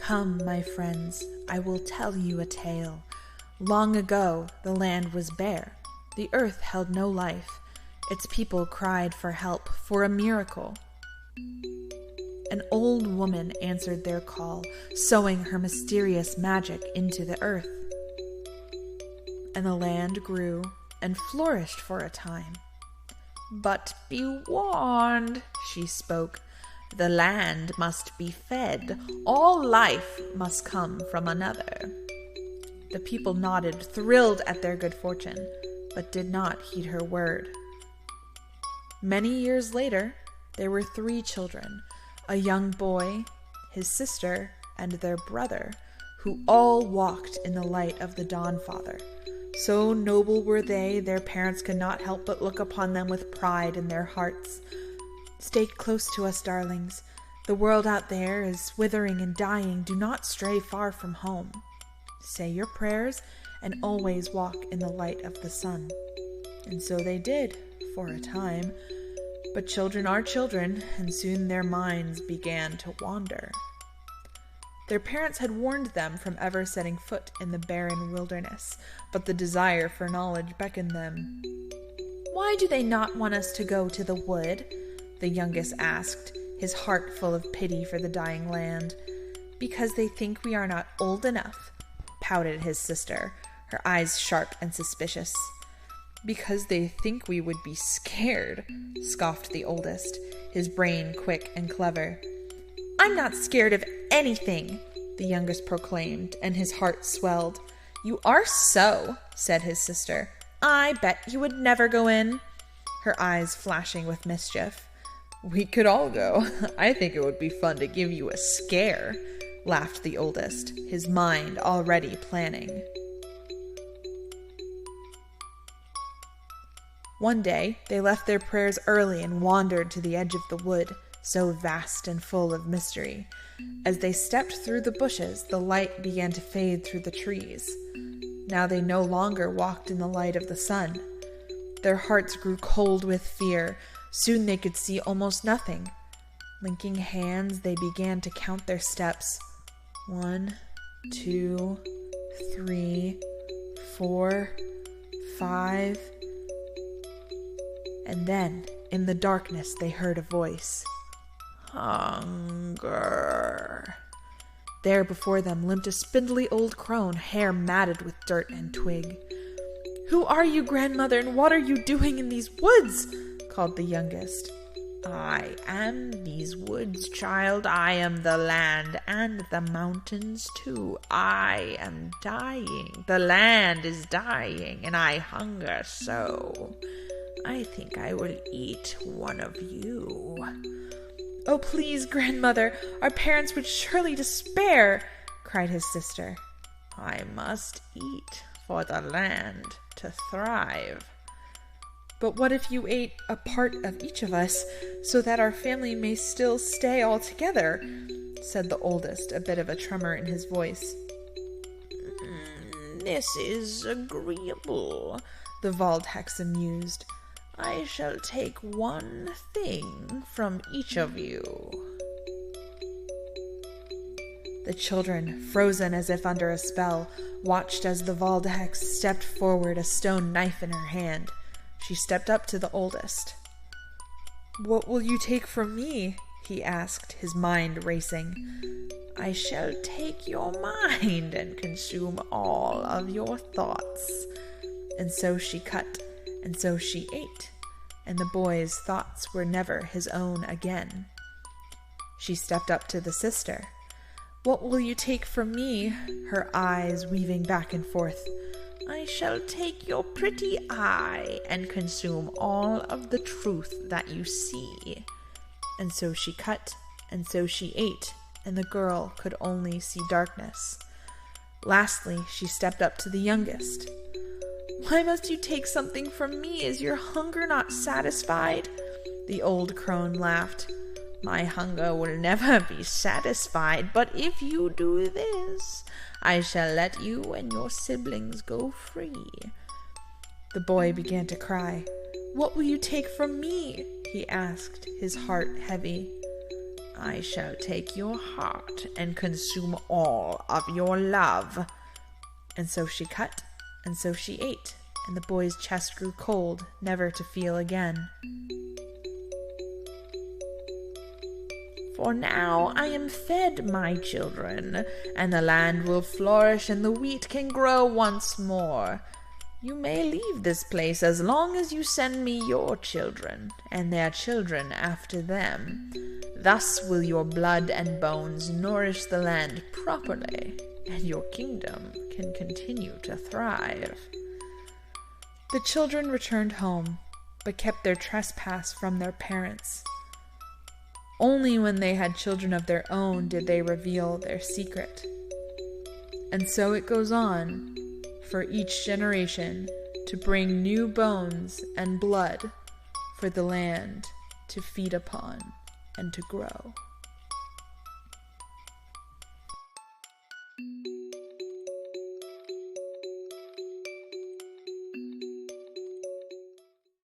Come, my friends, I will tell you a tale. Long ago, the land was bare. The earth held no life. Its people cried for help, for a miracle. An old woman answered their call, sowing her mysterious magic into the earth. And the land grew and flourished for a time. But be warned, she spoke. The land must be fed. All life must come from another. The people nodded, thrilled at their good fortune, but did not heed her word. Many years later, there were 3 children, a young boy, his sister, and their brother, who all walked in the light of the Dawnfather. So noble were they, their parents could not help but look upon them with pride in their hearts. Stay close to us, darlings. The world out there is withering and dying. Do not stray far from home. Say your prayers and always walk in the light of the sun. And so they did, for a time. But children are children, and soon their minds began to wander. Their parents had warned them from ever setting foot in the barren wilderness, but the desire for knowledge beckoned them. "Why do they not want us to go to the wood?" the youngest asked, his heart full of pity for the dying land. "Because they think we are not old enough," pouted his sister, her eyes sharp and suspicious. "Because they think we would be scared," scoffed the oldest, his brain quick and clever. "I'm not scared of anything," the youngest proclaimed, and his heart swelled. "You are so," said his sister. "I bet you would never go in," her eyes flashing with mischief. "We could all go. I think it would be fun to give you a scare," laughed the oldest, his mind already planning. One day, they left their prayers early and wandered to the edge of the wood, so vast and full of mystery. As they stepped through the bushes, the light began to fade through the trees. Now they no longer walked in the light of the sun. Their hearts grew cold with fear. Soon they could see almost nothing. Linking hands, they began to count their steps. 1, 2, 3, 4, 5... And then, in the darkness, they heard a voice. "Hunger." There before them limped a spindly old crone, hair matted with dirt and twig. "Who are you, grandmother, and what are you doing in these woods?" called the youngest. "I am these woods, child. I am the land and the mountains, too. I am dying. The land is dying, and I hunger so. I think I will eat one of you." "Oh, please, grandmother, our parents would surely despair," cried his sister. "I must eat for the land to thrive." "But what if you ate a part of each of us, so that our family may still stay all together?" said the oldest, a bit of a tremor in his voice. "This is agreeable," the Waldhexe mused. "I shall take one thing from each of you." The children, frozen as if under a spell, watched as the Waldhexe stepped forward, a stone knife in her hand. She stepped up to the oldest. "What will you take from me?" he asked, his mind racing. "I shall take your mind and consume all of your thoughts." And so she cut, and so she ate, and the boy's thoughts were never his own again. She stepped up to the sister. "What will you take from me?" her eyes weaving back and forth. "I shall take your pretty eye and consume all of the truth that you see." And so she cut, and so she ate, and the girl could only see darkness. Lastly, she stepped up to the youngest. "Why must you take something from me? Is your hunger not satisfied?" The old crone laughed. "My hunger will never be satisfied, but if you do this, I shall let you and your siblings go free." The boy began to cry. "What will you take from me?" he asked, his heart heavy. I shall take your heart and consume all of your love." And so she cut, and so she ate, and the boy's chest grew cold, never to feel again. "For now I am fed, my children, and the land will flourish and the wheat can grow once more. You may leave this place as long as you send me your children, and their children after them. Thus will your blood and bones nourish the land properly, and your kingdom can continue to thrive." The children returned home, but kept their trespass from their parents. Only when they had children of their own did they reveal their secret. And so it goes on, for each generation, to bring new bones and blood for the land to feed upon and to grow.